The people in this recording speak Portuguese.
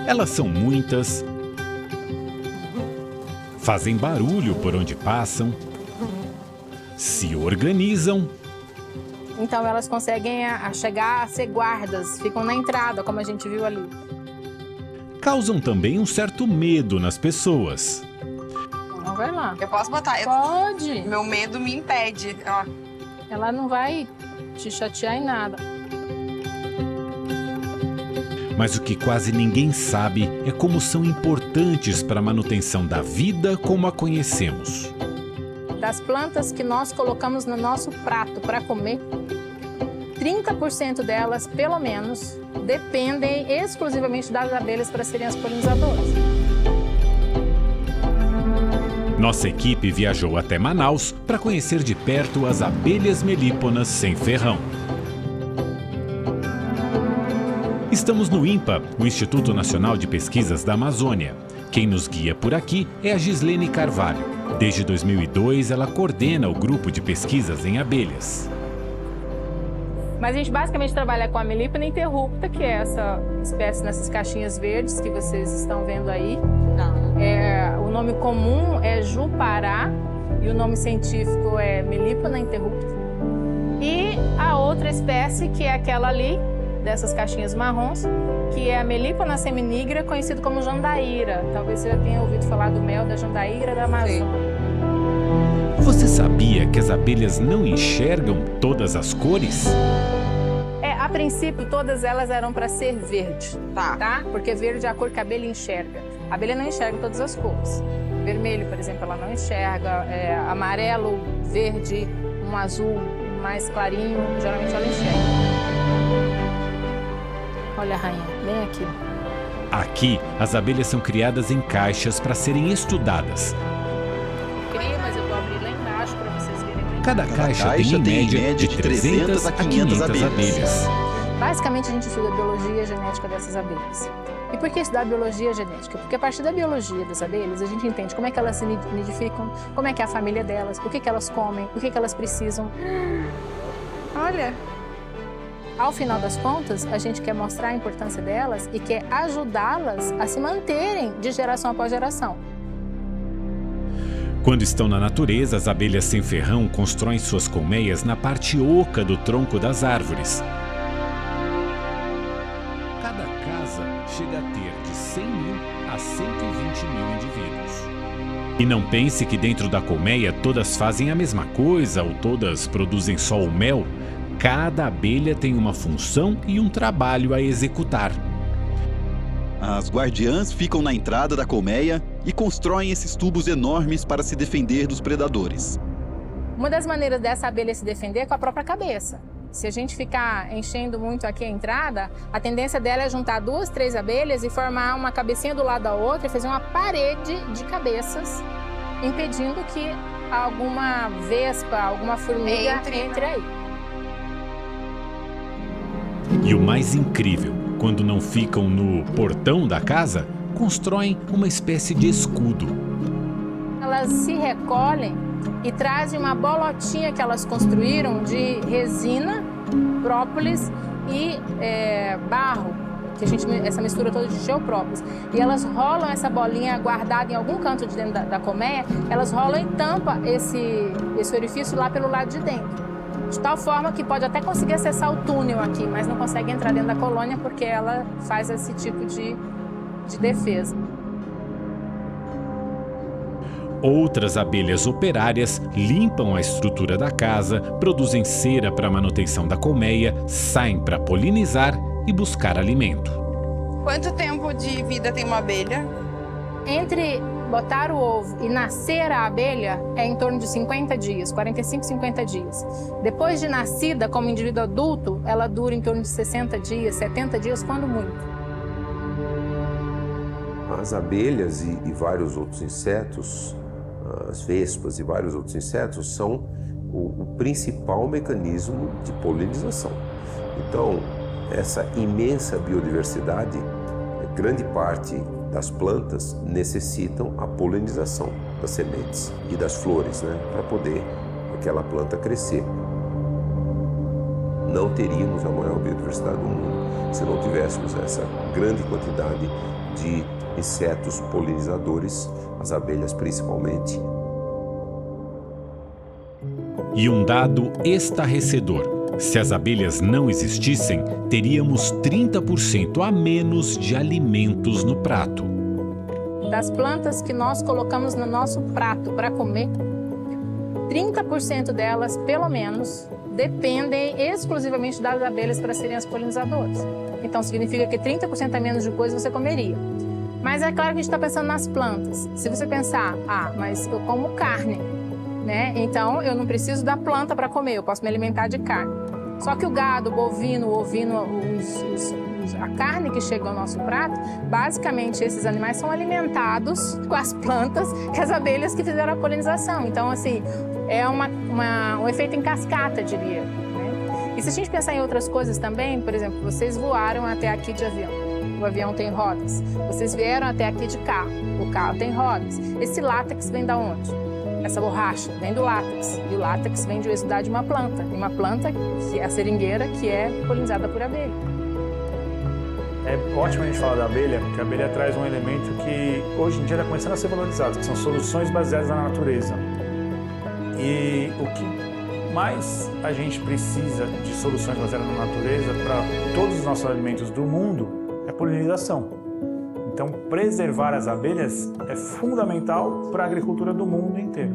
Elas são muitas, fazem barulho por onde passam, se organizam. Então elas conseguem chegar a ser guardas, ficam na entrada, como a gente viu ali. Causam também um certo medo nas pessoas. Então vai lá. Eu posso botar? Pode. Meu medo me impede. Ó. Ela não vai te chatear em nada. Mas o que quase ninguém sabe é como são importantes para a manutenção da vida como a conhecemos. Das plantas que nós colocamos no nosso prato para comer, 30% delas, pelo menos, dependem exclusivamente das abelhas para serem as polinizadoras. Nossa equipe viajou até Manaus para conhecer de perto as abelhas melíponas sem ferrão. Estamos no INPA, o Instituto Nacional de Pesquisas da Amazônia. Quem nos guia por aqui é a Gislene Carvalho. Desde 2002, ela coordena o grupo de pesquisas em abelhas. Mas a gente basicamente trabalha com a Melípona interrupta, que é essa espécie nessas caixinhas verdes que vocês estão vendo aí. O nome comum é Jupará e o nome científico é Melípona interrupta. E a outra espécie, que é aquela ali, dessas caixinhas marrons, que é a Melípona seminigra, conhecido como jandaíra. Talvez você já tenha ouvido falar do mel da jandaíra da Amazônia. Você sabia que as abelhas não enxergam todas as cores? A princípio, todas elas eram para ser verde, tá? Porque verde é a cor que a abelha enxerga. A abelha não enxerga todas as cores. Vermelho, por exemplo, ela não enxerga. Amarelo, verde, um azul mais clarinho, geralmente ela enxerga. Olha a rainha, bem aqui. Aqui, as abelhas são criadas em caixas para serem estudadas. Mas eu vou abrir lá embaixo para vocês verem. Cada caixa tem em média de 300 a 500 abelhas. Basicamente, a gente estuda a biologia genética dessas abelhas. E por que estudar a biologia genética? Porque a partir da biologia das abelhas, a gente entende como é que elas se nidificam, como é que é a família delas, o que que elas comem, o que que elas precisam. Olha! Ao final das contas, a gente quer mostrar a importância delas e quer ajudá-las a se manterem de geração após geração. Quando estão na natureza, as abelhas sem ferrão constroem suas colmeias na parte oca do tronco das árvores. Cada casa chega a ter de 100 mil a 120 mil indivíduos. E não pense que dentro da colmeia todas fazem a mesma coisa ou todas produzem só o mel. Cada abelha tem uma função e um trabalho a executar. As guardiãs ficam na entrada da colmeia e constroem esses tubos enormes para se defender dos predadores. Uma das maneiras dessa abelha se defender é com a própria cabeça. Se a gente ficar enchendo muito aqui a entrada, a tendência dela é juntar 2, 3 abelhas e formar uma cabecinha do lado da outra e fazer uma parede de cabeças, impedindo que alguma vespa, alguma formiga entre aí. E o mais incrível, quando não ficam no portão da casa, constroem uma espécie de escudo. Elas se recolhem e trazem uma bolotinha que elas construíram de resina, própolis e barro, que essa mistura toda de geoprópolis. E elas rolam essa bolinha guardada em algum canto de dentro da colmeia, elas rolam e tampam esse orifício lá pelo lado de dentro. De tal forma que pode até conseguir acessar o túnel aqui, mas não consegue entrar dentro da colônia porque ela faz esse tipo de defesa. Outras abelhas operárias limpam a estrutura da casa, produzem cera para a manutenção da colmeia, saem para polinizar e buscar alimento. Quanto tempo de vida tem uma abelha? Entre botar o ovo e nascer a abelha é em torno de 50 dias, 45, 50 dias. Depois de nascida, como indivíduo adulto, ela dura em torno de 60 dias, 70 dias, quando muito. As abelhas e vários outros insetos, as vespas e vários outros insetos, são o principal mecanismo de polinização. Então, essa imensa biodiversidade, grande parte das plantas necessitam a polinização das sementes e das flores, para poder aquela planta crescer. Não teríamos a maior biodiversidade do mundo se não tivéssemos essa grande quantidade de insetos polinizadores, as abelhas principalmente. E um dado estarrecedor: se as abelhas não existissem, teríamos 30% a menos de alimentos no prato. Das plantas que nós colocamos no nosso prato para comer, 30% delas, pelo menos, dependem exclusivamente das abelhas para serem as polinizadoras. Então, significa que 30% a menos de coisa você comeria. Mas é claro que a gente está pensando nas plantas. Se você pensar, mas eu como carne, né? Então, eu não preciso da planta para comer, eu posso me alimentar de carne. Só que o gado, o bovino, o ovino, a carne que chega ao nosso prato, basicamente esses animais são alimentados com as plantas que as abelhas que fizeram a polinização. Então, assim, é um efeito em cascata, diria. Né? E se a gente pensar em outras coisas também, por exemplo, vocês voaram até aqui de avião. O avião tem rodas. Vocês vieram até aqui de carro. O carro tem rodas. Esse látex vem da onde? Essa borracha vem do látex. E o látex vem de exudar de uma planta. E uma planta, que é a seringueira, que é polinizada por abelha. É ótimo a gente falar da abelha, porque a abelha traz um elemento que hoje em dia está começando a ser valorizado, que são soluções baseadas na natureza. E o que mais a gente precisa de soluções baseadas na natureza para todos os nossos alimentos do mundo é polinização. Então, preservar as abelhas é fundamental para a agricultura do mundo inteiro.